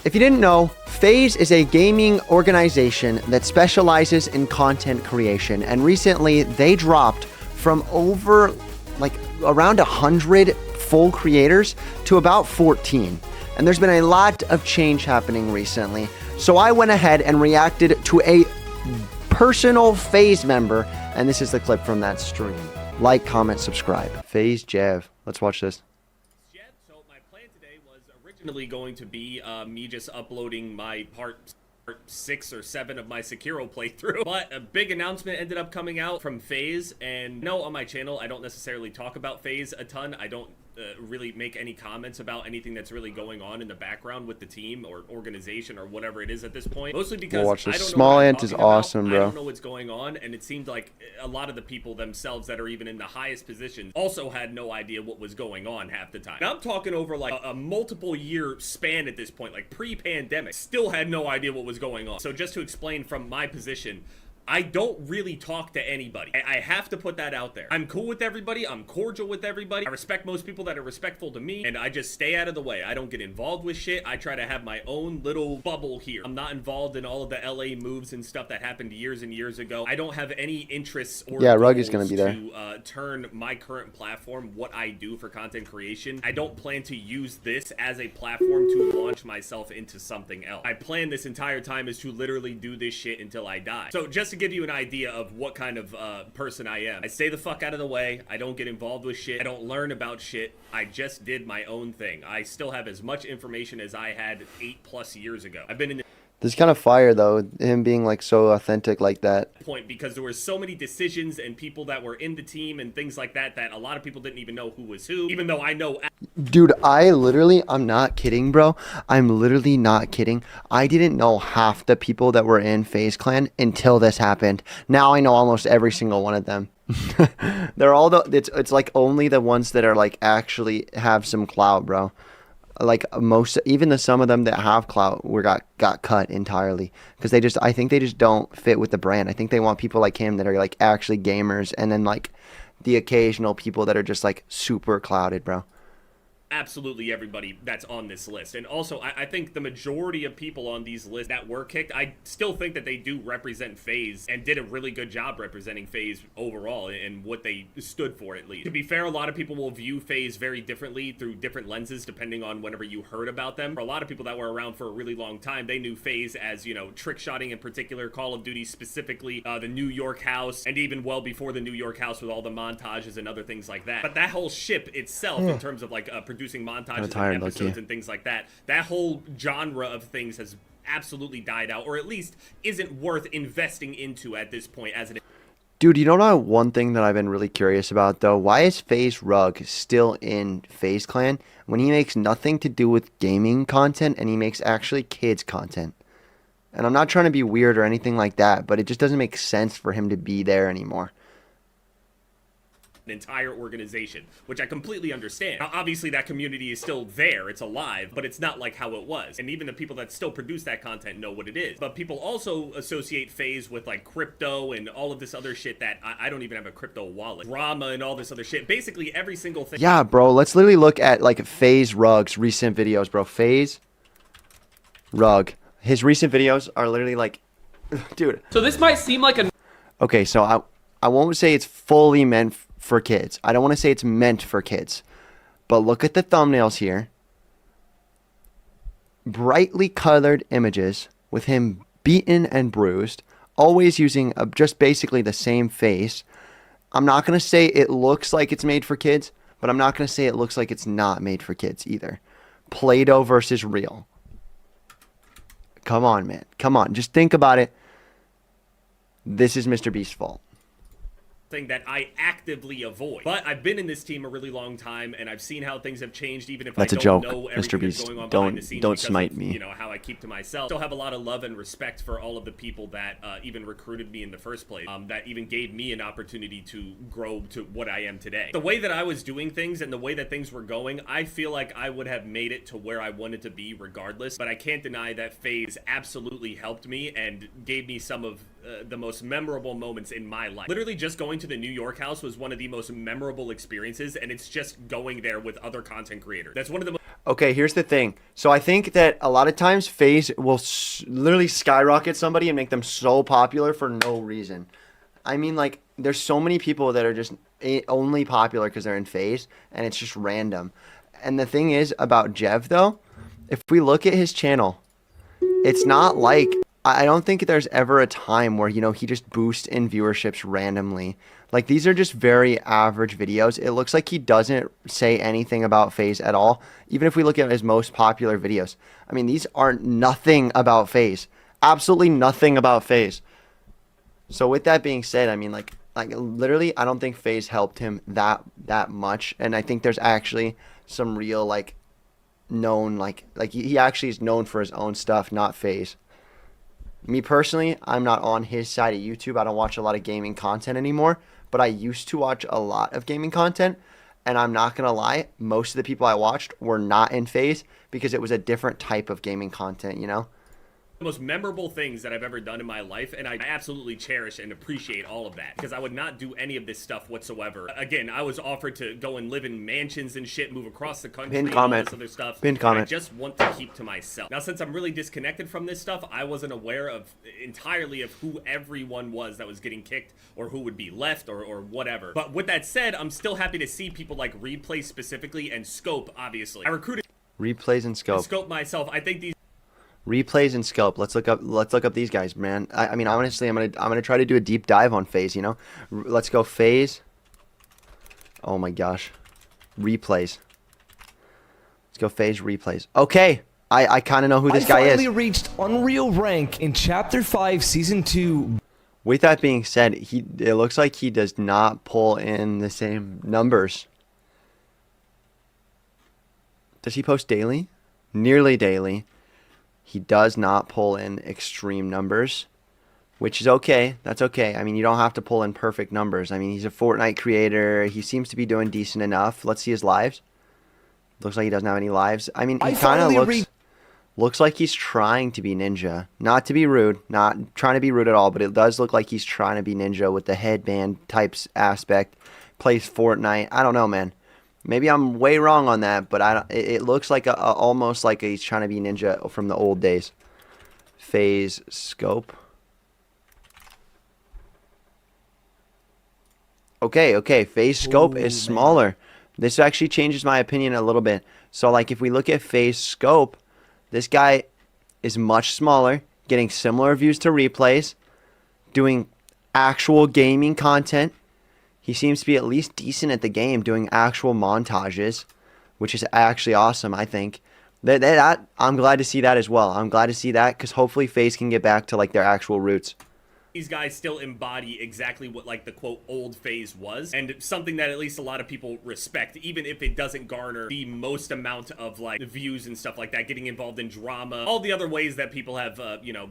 If you didn't know, FaZe is a gaming organization that specializes in content creation, and recently they dropped from over like around 100 full creators to about 14. And there's been a lot of change happening recently. So I went ahead and reacted to a personal FaZe member, and this is the clip from that stream. Like, comment, subscribe. FaZe Jev. Let's watch this. So my plan today was originally going to be me just uploading my part 6 or 7 of my Sekiro playthrough, but a big announcement ended up coming out from FaZe. And no, on my channel I don't necessarily talk about FaZe a ton. I don't really make any comments about anything that's really going on in the background with the team or organization or whatever it is at this point, mostly because watch this. I don't know Small what I'm Ant is talking about. awesome, bro. I don't know what's going on, and it seemed like a lot of the people themselves that are even in the highest positions also had no idea what was going on half the time. Now I'm talking over like a multiple year span at this point, like pre-pandemic, still had no idea what was going on. So just to explain from my position, I don't really talk to anybody. I have to put that out there. I'm cool with everybody. I'm cordial with everybody. I respect most people that are respectful to me, and I just stay out of the way. I don't get involved with shit. I try to have my own little bubble here. I'm not involved in all of the LA moves and stuff that happened years and years ago. I don't have any interests or Rug is gonna be there. to turn my current platform, what I do for content creation. I don't plan to use this as a platform to launch myself into something else. My plan this entire time is to literally do this shit until I die. So just to give you an idea of what kind of person I am, I stay the fuck out of the way. I don't get involved with shit. I don't learn about shit. I just did my own thing. I still have as much information as I had 8+ years ago. I've been in This is kind of fire though, him being like so authentic like that. Point because there were so many decisions and people that were in the team and things like that that a lot of people didn't even know who was who, even though I know. Dude, I'm not kidding, bro. I'm literally not kidding. I didn't know half the people that were in FaZe Clan until this happened. Now I know almost every single one of them. They're all it's like only the ones that are like actually have some clout, bro. Like even some of them that have clout got cut entirely because I think they just don't fit with the brand. I think they want people like him that are like actually gamers, and then like the occasional people that are just like super clouded, bro. Absolutely everybody that's on this list. And also, I think the majority of people on these lists that were kicked, I still think that they do represent FaZe and did a really good job representing FaZe overall and what they stood for, at least. To be fair, a lot of people will view FaZe very differently through different lenses depending on whenever you heard about them. For a lot of people that were around for a really long time, they knew FaZe as, you know, trick shotting in particular, Call of Duty specifically, the New York house, and even well before the New York house with all the montages and other things like that. But that whole ship itself, in terms of like producing montages and episodes and things like that, that whole genre of things has absolutely died out, or at least isn't worth investing into at this point as it is. Dude, you know one thing that I've been really curious about though? Why is FaZe Rug still in FaZe Clan when he makes nothing to do with gaming content and he makes actually kids content? And I'm not trying to be weird or anything like that, but it just doesn't make sense for him to be there anymore. An entire organization, which I completely understand. Now, obviously that community is still there, it's alive, but it's not like how it was. And even the people that still produce that content know what it is. But people also associate FaZe with like crypto and all of this other shit that I don't even have a crypto wallet. Drama and all this other shit. Basically every single thing. Yeah, bro, let's literally look at like FaZe Rug's recent videos, bro. FaZe Rug. His recent videos are literally like, dude. So this might seem like a... Okay, so I won't say it's fully meant for kids. I don't want to say it's meant for kids. But look at the thumbnails here. Brightly colored images with him beaten and bruised. Always using just basically the same face. I'm not going to say it looks like it's made for kids, but I'm not going to say it looks like it's not made for kids either. Play-Doh versus real. Come on, man. Come on. Just think about it. This is Mr. Beast's fault. Thing that I actively avoid. But I've been in this team a really long time, and I've seen how things have changed, even if that's I don't know Mr. everything Beast. that's going on behind the scenes. Don't smite me. You know, how I keep to myself. Still have a lot of love and respect for all of the people that even recruited me in the first place, that even gave me an opportunity to grow to what I am today. The way that I was doing things and the way that things were going, I feel like I would have made it to where I wanted to be regardless, but I can't deny that FaZe absolutely helped me and gave me some of the most memorable moments in my life. Literally just going to the New York house was one of the most memorable experiences, and it's just going there with other content creators. That's one of the Okay, here's the thing. So I think that a lot of times FaZe will literally skyrocket somebody and make them so popular for no reason. I mean, like, there's so many people that are just only popular because they're in FaZe, and it's just random. And the thing is about Jev, though, if we look at his channel, it's not like, I don't think there's ever a time where, he just boosts in viewerships randomly. Like, these are just very average videos. It looks like he doesn't say anything about FaZe at all, even if we look at his most popular videos. I mean, these are nothing about FaZe. Absolutely nothing about FaZe. So with that being said, I mean, like literally, I don't think FaZe helped him that much. And I think there's actually some real, known, he actually is known for his own stuff, not FaZe. Me personally, I'm not on his side of YouTube. I don't watch a lot of gaming content anymore, but I used to watch a lot of gaming content, and I'm not going to lie, most of the people I watched were not in FaZe because it was a different type of gaming content, The most memorable things that I've ever done in my life, and I absolutely cherish and appreciate all of that, because I would not do any of this stuff whatsoever. Again, I was offered to go and live in mansions and shit, move across the country, and all this other stuff. Pinned comment. I just want to keep to myself. Now, since I'm really disconnected from this stuff, I wasn't aware entirely of who everyone was that was getting kicked, or who would be left, or whatever. But with that said, I'm still happy to see people like Replay specifically, and Scope, obviously. I recruited Replays and Scope. Scope myself. I think these Replays and Scope. Let's look up these guys, man. I mean, honestly, I'm gonna try to do a deep dive on FaZe. Let's go FaZe. Oh my gosh, Replays. Let's go FaZe Replays. Okay, I kind of know who this guy is. I finally reached Unreal rank in Chapter 5, Season 2. With that being said, it looks like he does not pull in the same numbers. Does he post daily? Nearly daily. He does not pull in extreme numbers, which is okay. That's okay. I mean, you don't have to pull in perfect numbers. I mean, he's a Fortnite creator. He seems to be doing decent enough. Let's see his lives. Looks like he doesn't have any lives. I mean, he kind of looks like he's trying to be Ninja. Not to be rude. Not trying to be rude at all, but it does look like he's trying to be Ninja with the headband types aspect. Plays Fortnite. I don't know, man. Maybe I'm way wrong on that, but it looks like almost like he's trying to be Ninja from the old days. FaZe Scope. Okay. FaZe Scope is smaller. This actually changes my opinion a little bit. So, if we look at FaZe Scope, this guy is much smaller, getting similar views to Replays, doing actual gaming content. He seems to be at least decent at the game, doing actual montages, which is actually awesome, I think. That I'm glad to see that as well. I'm glad to see that because hopefully FaZe can get back to their actual roots. These guys still embody exactly what the quote old FaZe was, and something that at least a lot of people respect, even if it doesn't garner the most amount of views and stuff like that. Getting involved in drama, all the other ways that people have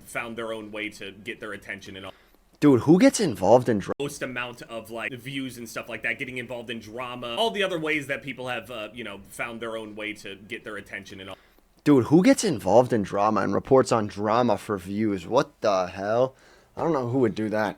found their own way to get their attention and all. Dude, who gets involved in drama? Most amount of views and stuff like that, getting involved in drama, all the other ways that people have found their own way to get their attention and all. Dude, who gets involved in drama and reports on drama for views? What the hell? I don't know who would do that.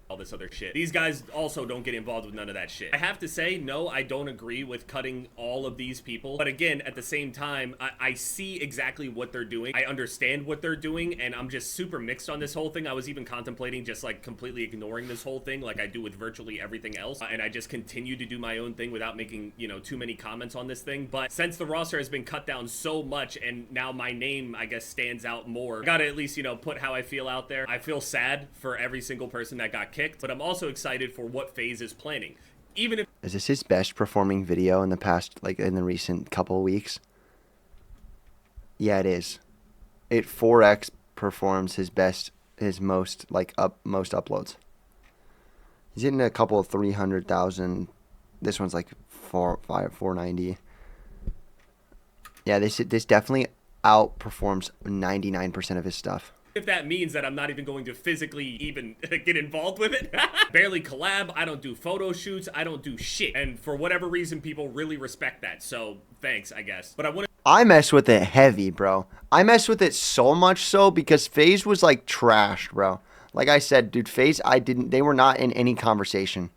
All this other shit. These guys also don't get involved with none of that shit. I have to say, no, I don't agree with cutting all of these people. But again, at the same time, I see exactly what they're doing. I understand what they're doing, and I'm just super mixed on this whole thing. I was even contemplating just completely ignoring this whole thing like I do with virtually everything else. And I just continue to do my own thing without making, too many comments on this thing. But since the roster has been cut down so much, and now my name, I guess, stands out more, I gotta at least, put how I feel out there. I feel sad for every single person that got kicked, but I'm also excited for what FaZe is planning. Even if is this his best performing video in the past, in the recent couple of weeks? Yeah, it is. It 4x performs his most most uploads. He's hitting a couple of 300,000. This one's 490. Yeah, this definitely outperforms 99% of his stuff. If that means that I'm not even going to physically even get involved with it. Barely collab, I don't do photo shoots, I don't do shit. And for whatever reason, people really respect that. So, thanks, I guess. But I mess with it heavy, bro. I mess with it so much so because FaZe was trashed, bro. Like I said, dude, FaZe, they were not in any conversation.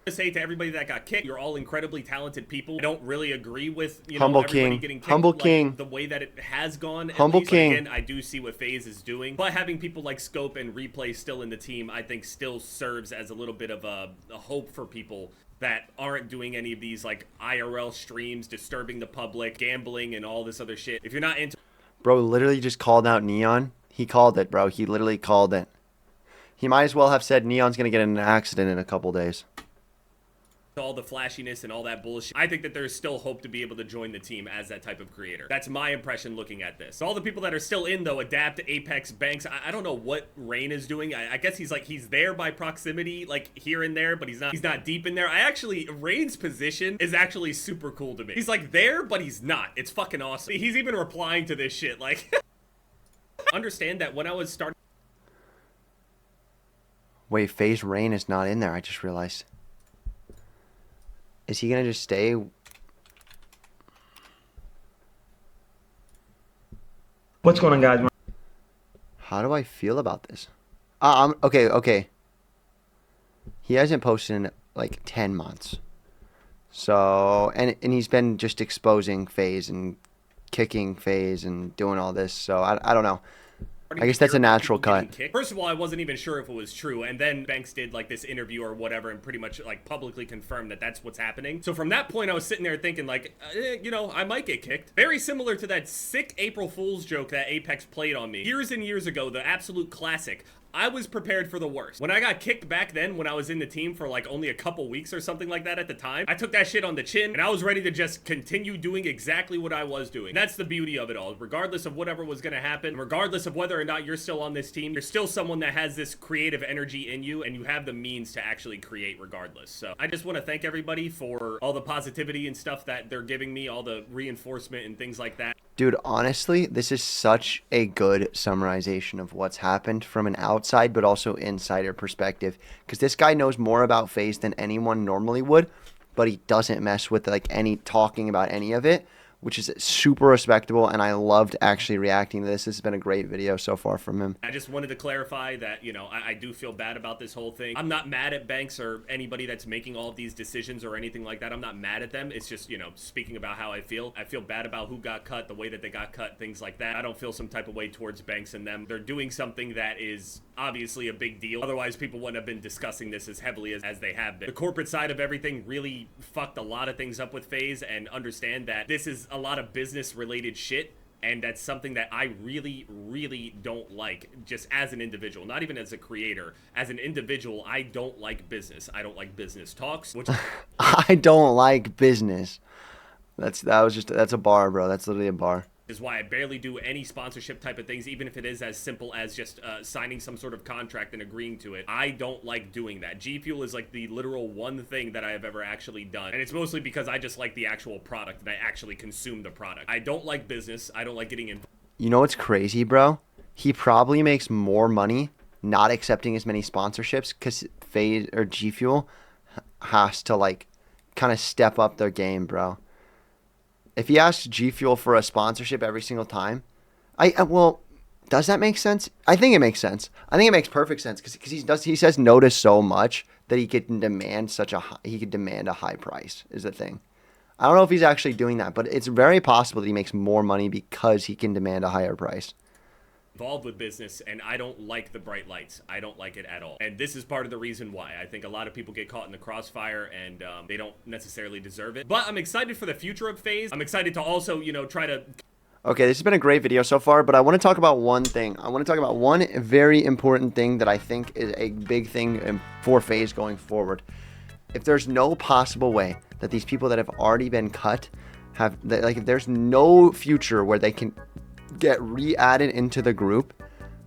to say to everybody that got kicked, you're all incredibly talented people. I don't really agree with, you Humble know, everybody King. getting kicked, Humble like, King. the way that it has gone. Humble King. Again, I do see what FaZe is doing, but having people like Scope and Replay still in the team, I think still serves as a little bit of a hope for people that aren't doing any of these like IRL streams, disturbing the public, gambling, and all this other shit. If you're not into Bro literally just called out Neon. He called it, bro. He literally called it. He might as well have said Neon's gonna get in an accident in a couple days. all the flashiness and all that bullshit, I think that there's still hope to be able to join the team as that type of creator. That's my impression looking at this. All the people that are still in, though, Adapt, Apex, Banks, I don't know what Rain is doing. I guess he's there by proximity, like here and there, but he's not deep in there. Rain's position is actually super cool to me. He's like there, but he's not. It's fucking awesome. He's even replying to this shit, like, understand that when I was starting. Wait, FaZe Rain is not in there, I just realized. Is he gonna just stay? What's going on, guys? How do I feel about this? Okay. He hasn't posted in like 10 months. So, and he's been just exposing FaZe and kicking FaZe and doing all this. So, I don't know. I guess that's a natural cut. First of all, I wasn't even sure if it was true, and then Banks did like this interview or whatever and pretty much like publicly confirmed that that's what's happening. So from that point, I was sitting there thinking like, you know, I might get kicked. Very similar to that sick April Fool's joke that Apex played on me years and years ago, the absolute classic. I was prepared for the worst. When I got kicked back then, when I was in the team for like only a couple weeks or something like that at the time, I took that shit on the chin and I was ready to just continue doing exactly what I was doing. That's the beauty of it all. Regardless of whatever was gonna happen, regardless of whether or not you're still on this team, you're still someone that has this creative energy in you and you have the means to actually create regardless. So I just want to thank everybody for all the positivity and stuff that they're giving me, all the reinforcement and things like that. Dude, honestly, this is such a good summarization of what's happened from an outside but also insider perspective. Because this guy knows more about FaZe than anyone normally would, but he doesn't mess with like any talking about any of it, which is super respectable, and I loved actually reacting to this. This has been a great video so far from him. I just wanted to clarify that, you know, I do feel bad about this whole thing. I'm not mad at Banks or anybody that's making all of these decisions or anything like that. I'm not mad at them. It's just, you know, speaking about how I feel bad about who got cut, the way that they got cut, things like that. I don't feel some type of way towards Banks and them. They're doing something that is obviously a big deal. Otherwise, people wouldn't have been discussing this as heavily as they have been. The corporate side of everything really fucked a lot of things up with FaZe, and understand that this is a lot of business related shit, and that's something that I really don't like, just as an individual, not even as a creator. As an individual, I don't like business. I don't like business talks, which I don't like business. That's a bar, bro. That's literally a bar. Is why I barely do any sponsorship type of things, even if it is as simple as just signing some sort of contract and agreeing to it. I don't like doing that. G Fuel is like the literal one thing that I have ever actually done, and it's mostly because I just like the actual product and I actually consume the product. I don't like business. I don't like getting in. You know what's crazy, bro? He probably makes more money not accepting as many sponsorships because FaZe or G Fuel has to like kind of step up their game, bro. If he asks G Fuel for a sponsorship every single time, well, does that make sense? I think it makes sense. I think it makes perfect sense because he says no to so much that he could demand a high price is the thing. I don't know if he's actually doing that, but it's very possible that he makes more money because he can demand a higher price. Involved with business, and I don't like the bright lights. I don't like it at all. And this is part of the reason why. I think a lot of people get caught in the crossfire, and they don't necessarily deserve it. But I'm excited for the future of FaZe. I'm excited to also, you know, try to... Okay, this has been a great video so far, but I want to talk about one thing. I want to talk about one very important thing that I think is a big thing for FaZe going forward. If there's no possible way that these people that have already been cut if there's no future where they can get re-added into the group,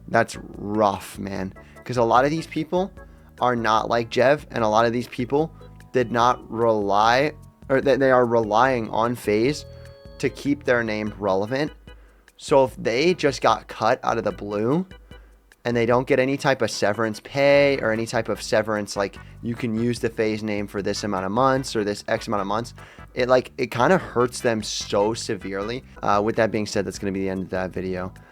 that's rough, man. Because a lot of these people are not like Jev, and a lot of these people did not rely, or they are relying on FaZe to keep their name relevant. So if they just got cut out of the blue and they don't get any type of severance pay or any type of severance, like you can use the FaZe name for this amount of months or this X amount of months, it kind of hurts them so severely. With that being said, that's going to be the end of that video.